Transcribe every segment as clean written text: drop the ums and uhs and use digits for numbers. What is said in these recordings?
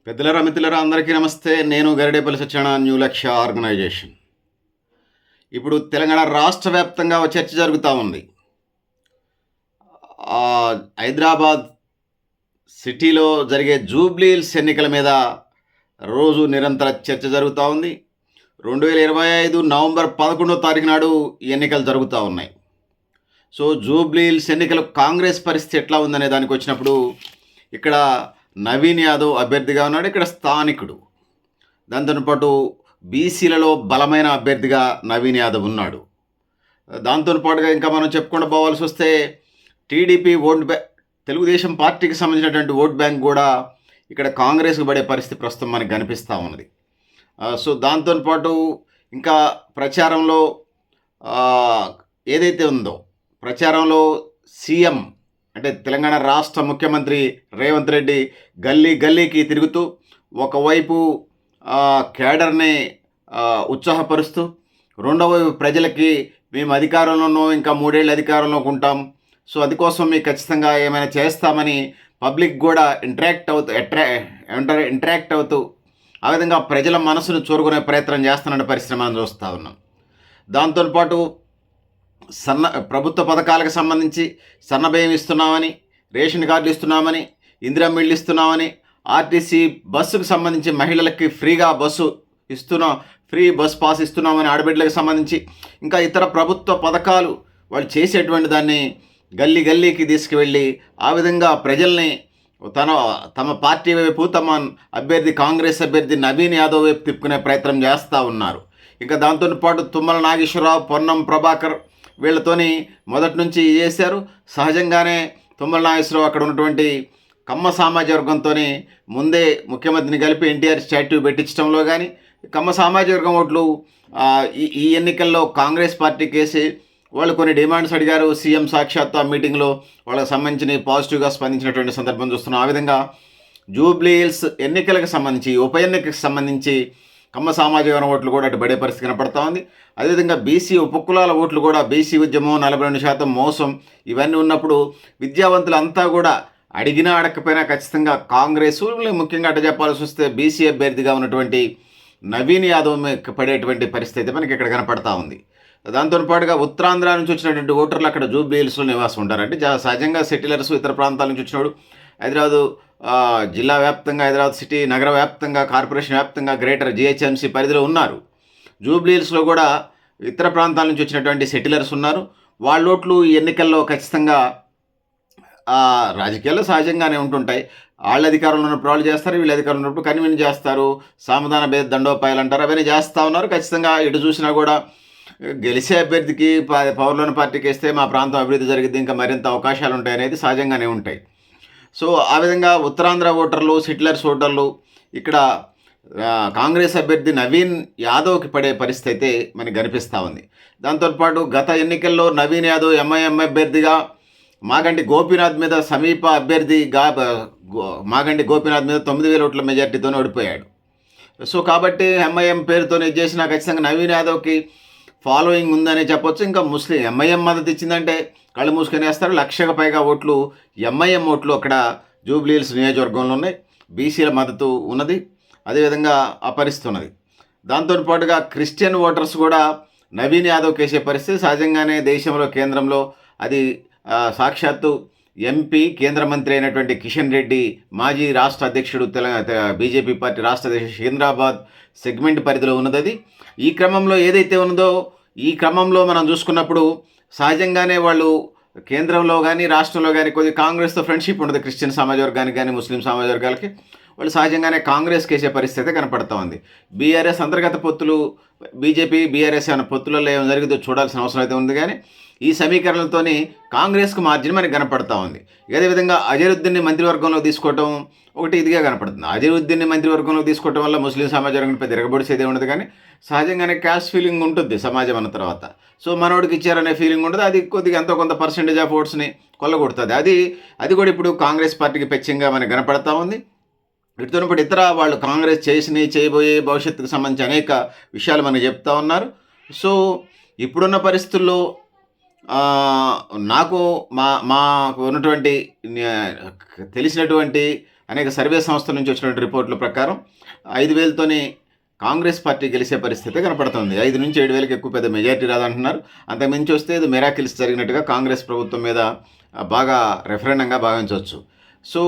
పెద్దలరా మిత్రులరా అందరికీ నమస్తే. నేను గరిడేపల్లి సత్యనారాయణ, న్యూ లక్ష్య ఆర్గనైజేషన్. ఇప్పుడు తెలంగాణ రాష్ట్ర వ్యాప్తంగా ఒక చర్చ జరుగుతూ ఉంది. హైదరాబాద్ సిటీలో జరిగే జూబ్లీ హిల్స్ ఎన్నికల మీద రోజు నిరంతర చర్చ జరుగుతూ ఉంది. 2025 నవంబర్ 11వ తారీఖు నాడు ఈ ఎన్నికలు జరుగుతూ ఉన్నాయి. సో జూబ్లీ హిల్స్ ఎన్నికలు కాంగ్రెస్ పరిస్థితి ఎట్లా ఉందనే దానికి వచ్చినప్పుడు ఇక్కడ నవీన్ యాదవ్ అభ్యర్థిగా ఉన్నాడు. ఇక్కడ స్థానికుడు, దాంతో పాటు బీసీలలో బలమైన అభ్యర్థిగా నవీన్ యాదవ్ ఉన్నాడు. దాంతో పాటుగా ఇంకా మనం చెప్పుకుంటూ పోవాల్సి వస్తే టీడీపీ తెలుగుదేశం పార్టీకి సంబంధించినటువంటి ఓట్ బ్యాంక్ కూడా ఇక్కడ కాంగ్రెస్కి పడే పరిస్థితి ప్రస్తుతం మనకు కనిపిస్తూ ఉన్నది. సో దాంతో పాటు ఇంకా ప్రచారంలో ఏదైతే ఉందో, ప్రచారంలో సీఎం అంటే తెలంగాణ రాష్ట్ర ముఖ్యమంత్రి రేవంత్ రెడ్డి గల్లీ గల్లీకి తిరుగుతూ ఒకవైపు కేడర్ని ఉత్సాహపరుస్తూ, రెండవ వైపు ప్రజలకి మేము అధికారంలోనూ ఇంకా 3 ఏళ్ళు అధికారంలోకి ఉంటాం, సో అందుకోసం మీకు ఖచ్చితంగా ఏమైనా చేస్తామని పబ్లిక్ కూడా ఇంటరాక్ట్ అవుతూ ఆ విధంగా ప్రజల మనసును చూరుకునే ప్రయత్నం చేస్తున్న పరిస్థితి మనం చూస్తూ ఉన్నాం. దాంతోపాటు ప్రభుత్వ పథకాలకు సంబంధించి సన్నబియ్యం ఇస్తున్నామని, రేషన్ కార్డులు ఇస్తున్నామని, ఇందిరమ్మ ఇళ్ళు ఇస్తున్నామని, ఆర్టీసీ బస్సుకు సంబంధించి మహిళలకి ఫ్రీగా ఫ్రీ బస్ పాస్ ఇస్తున్నామని, ఆడబిడ్డలకు సంబంధించి ఇంకా ఇతర ప్రభుత్వ పథకాలు వాళ్ళు చేసేటువంటి దాన్ని గల్లీ గల్లీకి తీసుకువెళ్ళి ఆ విధంగా ప్రజల్ని తమ పార్టీ వైపు, తమ అభ్యర్థి కాంగ్రెస్ అభ్యర్థి నవీన్ యాదవ్ వైపు తిప్పుకునే ప్రయత్నం చేస్తూ ఉన్నారు. ఇంకా దాంతో పాటు తుమ్మల నాగేశ్వరరావు, పొన్నం ప్రభాకర్ వీళ్ళతోని మొదటి నుంచి చేశారు. సహజంగానే తుమ్మల నాగేశ్వరరావు అక్కడ ఉన్నటువంటి కమ్మ సామాజిక వర్గంతో ముందే ముఖ్యమంత్రిని కలిపి ఎన్టీఆర్ స్టాట్యూ పెట్టించడంలో కానీ, కమ్మ సామాజిక వర్గం ఓట్లు ఈ ఎన్నికల్లో కాంగ్రెస్ పార్టీకి వేసి వాళ్ళు కొన్ని డిమాండ్స్ అడిగారు. సీఎం సాక్షాత్తు ఆ మీటింగ్లో వాళ్ళకి సంబంధించిన పాజిటివ్గా స్పందించినటువంటి సందర్భం చూస్తున్నాం. ఆ విధంగా జూబ్లీ హిల్స్ ఎన్నికలకు సంబంధించి, ఉప ఎన్నికలకు సంబంధించి కమ్మ సామాజిక వర్గం ఓట్లు కూడా అటు పడే పరిస్థితి కనపడతా ఉంది. అదేవిధంగా బీసీ ఉపకులాల ఓట్లు కూడా, బీసీ ఉద్యమం 42% మోసం ఇవన్నీ ఉన్నప్పుడు విద్యావంతులంతా కూడా అడిగినా అడగకపోయినా ఖచ్చితంగా కాంగ్రెస్, ముఖ్యంగా అటు చెప్పాల్సి వస్తే బీసీ అభ్యర్థిగా ఉన్నటువంటి నవీన్ యాదవ్ పడేటువంటి పరిస్థితి మనకి ఇక్కడ కనపడతా ఉంది. దాంతో పాటుగా ఉత్తరాంధ్ర నుంచి వచ్చినటువంటి ఓటర్లు అక్కడ జూబ్లీ హిల్స్లో నివాసం ఉంటారు. అంటే సహజంగా సెటిలర్స్ ఇతర ప్రాంతాల నుంచి వచ్చినాడు. హైదరాబాదు జిల్లా వ్యాప్తంగా, హైదరాబాద్ సిటీ నగర వ్యాప్తంగా, కార్పొరేషన్ వ్యాప్తంగా, గ్రేటర్ జిహెచ్ఎంసీ పరిధిలో ఉన్నారు. జూబ్లీ హిల్స్లో కూడా ఇతర ప్రాంతాల నుంచి వచ్చినటువంటి సెటిలర్స్ ఉన్నారు. వాళ్ళ ఓట్లు ఈ ఎన్నికల్లో ఖచ్చితంగా రాజకీయాల్లో సహజంగానే ఉంటుంటాయి. వాళ్ళ అధికారంలో ఉన్నప్పుడు వాళ్ళు చేస్తారు, వీళ్ళ అధికారంలో ఉన్నప్పుడు కన్వీన్ చేస్తారు, సామధాన భేద దండోపాయాలు అంటారు, అవన్నీ చేస్తూ ఉన్నారు. ఖచ్చితంగా ఎటు చూసినా కూడా గెలిచే అభ్యర్థికి పవర్లోని పార్టీకి వేస్తే మా ప్రాంతం అభివృద్ధి జరిగింది, ఇంకా మరింత అవకాశాలు ఉంటాయి అనేది సహజంగానే ఉంటాయి. సో ఆ విధంగా ఉత్తరాంధ్ర ఓటర్లు, సెటిలర్స్ ఓటర్లు ఇక్కడ కాంగ్రెస్ అభ్యర్థి నవీన్ యాదవ్కి పడే పరిస్థితి అయితే మనకి కనిపిస్తూ ఉంది. దాంతోపాటు గత ఎన్నికల్లో నవీన్ యాదవ్ ఎంఐఎం అభ్యర్థిగా మాగంటి గోపీనాథ్ మీద, సమీప అభ్యర్థిగా మాగంటి గోపీనాథ్ మీద 9,000 ఓట్ల మెజార్టీతోనే ఓడిపోయాడు. సో కాబట్టి ఎంఐఎం పేరుతోనే చేసినా ఖచ్చితంగా నవీన్ యాదవ్కి ఫాలోయింగ్ ఉందని చెప్పొచ్చు. ఇంకా ఎంఐఎం మద్దతు ఇచ్చిందంటే కళ్ళు మూసుకొని వేస్తారు. 1,00,000కు పైగా ఓట్లు ఎంఐఎం ఓట్లు అక్కడ జూబ్లీ హిల్స్ నియోజకవర్గంలో ఉన్నాయి. బీసీల మద్దతు ఉన్నది, అదేవిధంగా అపరిస్తున్నది. దాంతో పాటుగా క్రిస్టియన్ ఓటర్స్ కూడా నవీన్ యాదవ్ కేసే పరిస్థితి సహజంగానే దేశంలో, కేంద్రంలో అది సాక్షాత్తు ఎంపీ, కేంద్ర మంత్రి అయినటువంటి కిషన్ రెడ్డి, మాజీ రాష్ట్ర అధ్యక్షుడు, బీజేపీ పార్టీ రాష్ట్ర అధ్యక్షుడు, సికింద్రాబాద్ సెగ్మెంట్ పరిధిలో ఉన్నది. అది ఈ క్రమంలో ఏదైతే ఉన్నదో, ఈ క్రమంలో మనం చూసుకున్నప్పుడు సహజంగానే వాళ్ళు కేంద్రంలో కానీ రాష్ట్రంలో కానీ కొద్ది కాంగ్రెస్తో ఫ్రెండ్షిప్ ఉండదు. క్రిస్టియన్ సమాజ వర్గానికి కానీ ముస్లిం సమాజ వర్గాలకి వాళ్ళు సహజంగానే కాంగ్రెస్కి వేసే పరిస్థితి కనపడతా ఉంది. బీఆర్ఎస్ అంతర్గత పొత్తులు, బీజేపీ బీఆర్ఎస్ అనే పొత్తులలో ఏం జరిగిందో చూడాల్సిన అవసరం అయితే ఉంది. కానీ ఈ సమీకరణలతో కాంగ్రెస్కు మార్జిన్ మనకి కనపడతా ఉంది. అదేవిధంగా అజరుద్దీన్ని మంత్రివర్గంలో తీసుకోవటం ఒకటి ఇదిగా కనపడుతుంది. అజరుద్దీన్ని మంత్రివర్గంలో తీసుకోవటం వల్ల ముస్లిం సమాజ వర్గంపై తిరగబడిసేదే ఉండదు, కానీ సహజంగానే క్యాస్ట్ ఫీలింగ్ ఉంటుంది సమాజం అన్న తర్వాత. సో మనోడికి ఇచ్చారనే ఫీలింగ్ ఉండదు, అది కొద్దిగా ఎంతో కొంత పర్సెంటేజ్ ఆఫ్ ఓట్స్ని కొల్లగొడుతుంది. అది కూడా ఇప్పుడు కాంగ్రెస్ పార్టీకి పెచ్చంగా మనకి కనపడతా ఉంది. వీటితో పాటు ఇతర వాళ్ళు కాంగ్రెస్ చేయబోయే భవిష్యత్తుకు సంబంధించి అనేక విషయాలు మనకు చెప్తా ఉన్నారు. సో ఇప్పుడున్న పరిస్థితుల్లో నాకు మాకు ఉన్నటువంటి తెలిసినటువంటి అనేక సర్వే సంస్థల నుంచి వచ్చినటువంటి రిపోర్టుల ప్రకారం 5,000తోనే కాంగ్రెస్ పార్టీ గెలిచే పరిస్థితి కనపడుతుంది. 5-7,000కి ఎక్కువ పెద్ద మెజారిటీ రాదంటున్నారు. అంతకుమించి వస్తే ఇది మిరాకిల్స్ జరిగినట్టుగా కాంగ్రెస్ ప్రభుత్వం మీద బాగా రెఫరెండంగా భావించవచ్చు. సో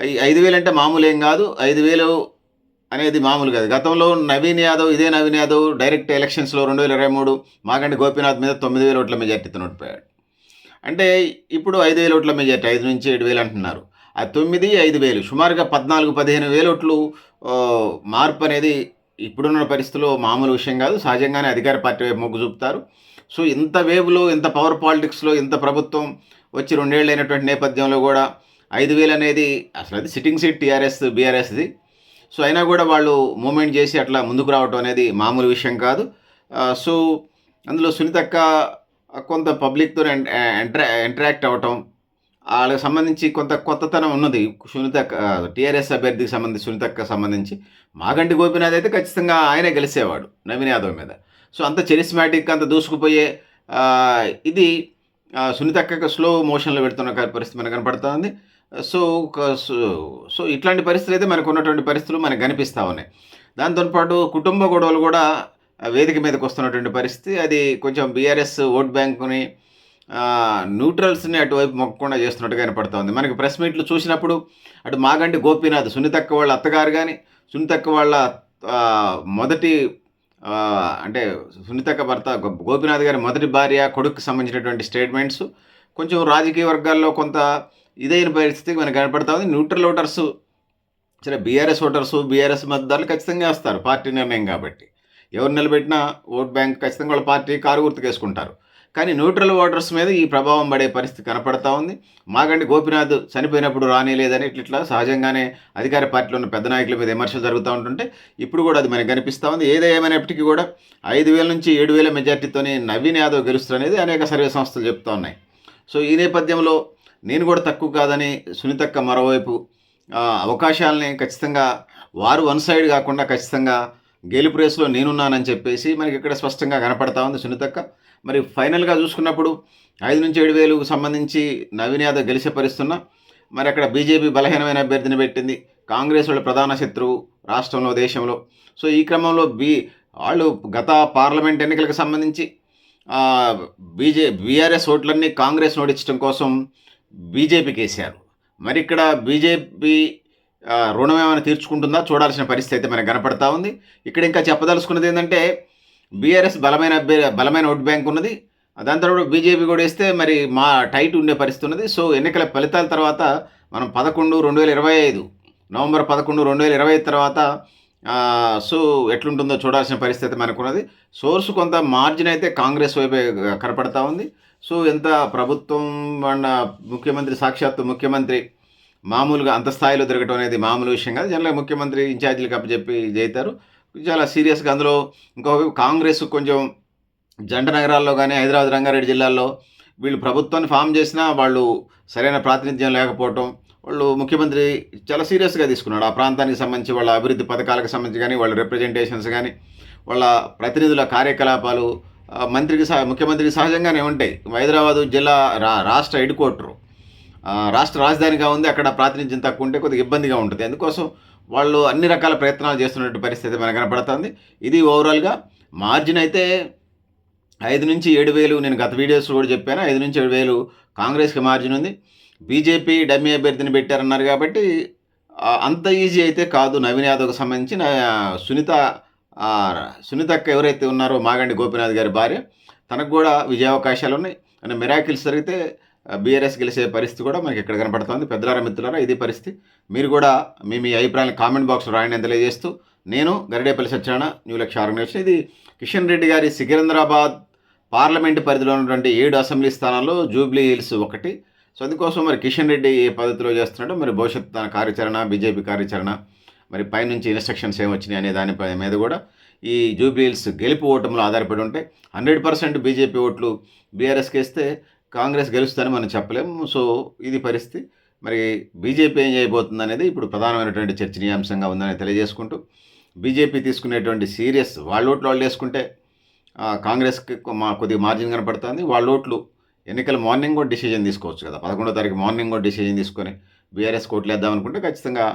ఈ 5,000 అంటే మామూలు ఏం కాదు. 5,000 అనేది మామూలు కాదు. గతంలో నవీన్ యాదవ్ డైరెక్ట్ ఎలక్షన్స్లో 2023 మాగంటి గోపీనాథ్ మీద 9,000 ఓట్ల మెజార్టీతో ఓడిపోయాడు. అంటే ఇప్పుడు 5,000 ఓట్ల మెజార్టీ, 5-7,000 అంటున్నారు. ఆ 9, 5,000 సుమారుగా 14-15,000 ఓట్లు మార్పు అనేది ఇప్పుడున్న పరిస్థితుల్లో మామూలు విషయం కాదు. సహజంగానే అధికార పార్టీ వైపు మొగ్గు చూపుతారు. సో ఇంత వేవ్లో, ఇంత పవర్ పాలిటిక్స్లో, ఇంత ప్రభుత్వం వచ్చి 2 ఏళ్ళు అయినటువంటి నేపథ్యంలో కూడా 5,000 అనేది అసలు అది సిట్టింగ్ సీట్ టీఆర్ఎస్ బీఆర్ఎస్ది. సో అయినా కూడా వాళ్ళు మూమెంట్ చేసి అట్లా ముందుకు రావటం అనేది మామూలు విషయం కాదు. సో అందులో సునీతక్క కొంత పబ్లిక్తో ఇంటరాక్ట్ అవ్వటం, వాళ్ళకి సంబంధించి కొంత కొత్తతనం ఉన్నది. సునీతక్క టీఆర్ఎస్ అభ్యర్థికి సంబంధించి సునీతక్క సంబంధించి మాగంటి గోపీనాథ్ అయితే ఖచ్చితంగా ఆయనే గెలిచేవాడు నవీన్ యాదవ్ మీద. సో అంత చెరిస్మాటిక్, అంత దూసుకుపోయే ఇది సునీతక్క స్లో మోషన్లో పెడుతున్న పరిస్థితి మనకు కనపడుతుంది. సో సో ఇట్లాంటి పరిస్థితులు అయితే మనకు ఉన్నటువంటి పరిస్థితులు మనకు కనిపిస్తూ ఉన్నాయి. దాంతోపాటు కుటుంబ గొడవలు కూడా వేదిక మీదకి వస్తున్నటువంటి పరిస్థితి. అది కొంచెం బీఆర్ఎస్ ఓట్ బ్యాంకుని న్యూట్రల్స్ని అటువైపు మొక్కకుండా చేస్తున్నట్టుగా కనపడుతుంది. మనకి ప్రెస్ మీట్లు చూసినప్పుడు అటు మాగంటి గోపీనాథ్, సునీతక్క వాళ్ళ అత్తగారు కానీ, సునీతక్క వాళ్ళ మొదటి అంటే సునీతక్క భర్త గోపీనాథ్ గారి మొదటి భార్య, కొడుకు సంబంధించినటువంటి స్టేట్మెంట్స్ కొంచెం రాజకీయ వర్గాల్లో కొంత ఇదైన పరిస్థితి మనకు కనపడతా ఉంది. న్యూట్రల్ ఓటర్సు, సరే బీఆర్ఎస్ మద్దతుదారులు ఖచ్చితంగా వేస్తారు, పార్టీ నిర్ణయం కాబట్టి. ఎవరు నిలబెట్టినా ఓట్ బ్యాంక్ ఖచ్చితంగా వాళ్ళ పార్టీ కారు గుర్తుకేసుకుంటారు. కానీ న్యూట్రల్ ఓటర్స్ మీద ఈ ప్రభావం పడే పరిస్థితి కనపడతా ఉంది. మాగంటి గోపీనాథ్ చనిపోయినప్పుడు రానిలేదని ఇట్లా సహజంగానే అధికార పార్టీలో ఉన్న పెద్ద నాయకుల మీద విమర్శలు జరుగుతూ ఉంటుంటే ఇప్పుడు కూడా అది మనకు కనిపిస్తూ ఉంది. ఏదేమైనప్పటికీ కూడా 5,000-7,000 మెజార్టీతోనే నవీన్ యాదవ్ గెలుస్తారనేది అనేక సర్వే సంస్థలు చెప్తూ ఉన్నాయి. సో ఈ నేపథ్యంలో నేను కూడా తక్కువ కాదని సునీతక్క మరోవైపు అవకాశాలని ఖచ్చితంగా వారు వన్ సైడ్ కాకుండా ఖచ్చితంగా గెలుపు రేసులో నేనున్నానని చెప్పేసి మనకి ఇక్కడ స్పష్టంగా కనపడతా ఉంది సునీతక్క. మరి ఫైనల్గా చూసుకున్నప్పుడు 5-7,000కు సంబంధించి నవీన్ యాదవ్ గెలిచే పరిస్తున్నా, మరి అక్కడ బీజేపీ బలహీనమైన అభ్యర్థిని పెట్టింది. కాంగ్రెస్ వాళ్ళ ప్రధాన శత్రువు రాష్ట్రంలో, దేశంలో. సో ఈ క్రమంలో వాళ్ళు గత పార్లమెంట్ ఎన్నికలకు సంబంధించి బీఆర్ఎస్ ఓట్లన్నీ కాంగ్రెస్ ఓడించడం కోసం బీజేపీకి వేశారు. మరి ఇక్కడ బీజేపీ రుణం ఏమైనా తీర్చుకుంటుందా చూడాల్సిన పరిస్థితి అయితే మనకు కనపడతా ఉంది. ఇక్కడ ఇంకా చెప్పదలుచుకున్నది ఏంటంటే బీఆర్ఎస్ బలమైన ఓట్ బ్యాంక్ ఉన్నది. దాని తర్వాత బీజేపీ కూడా వేస్తే మరి మా టైట్ ఉండే పరిస్థితి ఉన్నది. సో ఎన్నికల ఫలితాల తర్వాత మనం 11/2025 నవంబర్ 11, 2025 తర్వాత సో ఎట్లుంటుందో చూడాల్సిన పరిస్థితి మనకున్నది. సోర్స్ కొంత మార్జిన్ అయితే కాంగ్రెస్ వైపే కనపడతా ఉంది. సో ఎంత ప్రభుత్వం ముఖ్యమంత్రి, సాక్షాత్తు ముఖ్యమంత్రి మామూలుగా అంత స్థాయిలో తిరగటం అనేది మామూలు విషయం కాదు. జనరల్గా ముఖ్యమంత్రి ఇన్ఛార్జీలకు అప్పచెప్పి చేస్తారు చాలా సీరియస్గా. అందులో ఇంకోవైపు కాంగ్రెస్ కొంచెం జంట నగరాల్లో కానీ హైదరాబాద్, రంగారెడ్డి జిల్లాల్లో వీళ్ళు ప్రభుత్వాన్ని ఫామ్ చేసినా వాళ్ళు సరైన ప్రాతినిధ్యం లేకపోవటం, వాళ్ళు ముఖ్యమంత్రి చాలా సీరియస్గా తీసుకున్నాడు. ఆ ప్రాంతానికి సంబంధించి వాళ్ళ అభివృద్ధి పథకాలకు సంబంధించి కానీ, వాళ్ళ రిప్రజెంటేషన్స్ కానీ, వాళ్ళ ప్రతినిధుల కార్యకలాపాలు ముఖ్యమంత్రికి సహజంగానే ఉంటాయి. హైదరాబాదు జిల్లా రాష్ట్ర హెడ్ క్వార్టరు, రాష్ట్ర రాజధానిగా ఉంది. అక్కడ ప్రాతినిధ్యం తక్కువ ఉంటే కొద్దిగా ఇబ్బందిగా ఉంటుంది. అందుకోసం వాళ్ళు అన్ని రకాల ప్రయత్నాలు చేస్తున్నటువంటి పరిస్థితి మనకు కనపడుతుంది. ఇది ఓవరాల్గా మార్జిన్ అయితే 5-7,000. నేను గత వీడియోస్ కూడా చెప్పాను, 5-7,000 కాంగ్రెస్కి మార్జిన్ ఉంది. బీజేపీ డమ్మీ అభ్యర్థిని పెట్టారన్నారు కాబట్టి అంత ఈజీ అయితే కాదు. నవీన్ యాదవ్కి సంబంధించి సునీతక్క ఎవరైతే ఉన్నారో మాగంటి గోపీనాథ్ గారి భార్య, తనకు కూడా విజయావకాశాలు ఉన్నాయి. అంటే మిరాకిల్స్ జరిగితే బీఆర్ఎస్ గెలిచే పరిస్థితి కూడా మనకి ఇక్కడ కనపడుతుంది. పెద్దలారా, మిత్రులారా, ఇది పరిస్థితి. మీరు కూడా మీ అభిప్రాయాన్ని కామెంట్ బాక్స్లో రాయని తెలియజేస్తూ, నేను గరిడేపల్లి సత్యనారాయణ, న్యూ లక్ష్య ఆర్గనైజేషన్. ఇది కిషన్ రెడ్డి గారి సికింద్రాబాద్ పార్లమెంటు పరిధిలో ఉన్నటువంటి 7 అసెంబ్లీ స్థానాల్లో జూబ్లీ హిల్స్ ఒకటి. సో అందుకోసం మరి కిషన్ రెడ్డి ఏ పద్ధతిలో చేస్తున్నాడో, మరి భవిష్యత్తు తన కార్యాచరణ, బీజేపీ కార్యాచరణ, మరి పైనుంచి ఇన్స్ట్రక్షన్స్ ఏమొచ్చినాయి అనే దానిపై మీద కూడా ఈ జూబ్లీ హిల్స్ గెలుపు ఓటములు ఆధారపడి ఉంటాయి. 100% బీజేపీ ఓట్లు బీఆర్ఎస్కి వేస్తే కాంగ్రెస్ గెలుస్తుందని మనం చెప్పలేము. సో ఇది పరిస్థితి. మరి బీజేపీ ఏం చేయబోతుంది అనేది ఇప్పుడు ప్రధానమైనటువంటి చర్చనీయాంశంగా ఉందని తెలియజేసుకుంటూ, బీజేపీ తీసుకునేటువంటి సీరియస్ వాళ్ళ ఓట్లు వాళ్ళు వేసుకుంటే కాంగ్రెస్కి కొద్దిగా మార్జిన్ కనపడుతుంది. వాళ్ళ ఓట్లు ఎన్నికల మార్నింగ్ కూడా డిసిజన్ తీసుకోవచ్చు కదా, 11వ తారీఖు మార్నింగ్ కూడా డిసిజన్ తీసుకొని బీఆర్ఎస్ కోట్లేద్దాం అనుకుంటే ఖచ్చితంగా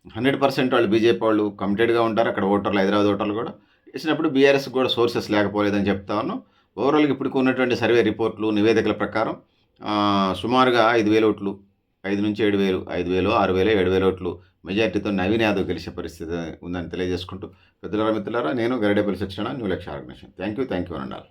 100% వాళ్ళు బీజేపీ వాళ్ళు కమిటెడ్‌గా ఉంటారు. అక్కడ ఓటర్లు, హైదరాబాద్ ఓటర్లు కూడా. వేసినప్పుడు బీఆర్ఎస్‌కి కూడా సోర్సెస్ లేకపోలేదని చెప్తా ఉన్నాం. ఓవరాల్‌గా ఇప్పటికి ఉన్నటువంటి సర్వే రిపోర్ట్‌లు, నివేదికల ప్రకారం సుమారుగా 5,000 ఓట్లు, 5-7,000, 5,000, 6,000, 7,000 ఓట్లు మెజార్టీతో నవీన్ యాదవ్ గెలిచే పరిస్థితి ఉందని తెలియజేసుకుంటూ, పెద్దలారా, మిత్రులారా, నేను గరిడేపల్లి సత్యనారాయణ, న్యూ లక్ష్య ఆర్గనైజేషన్. థ్యాంక్ యూ అని అన్నారు.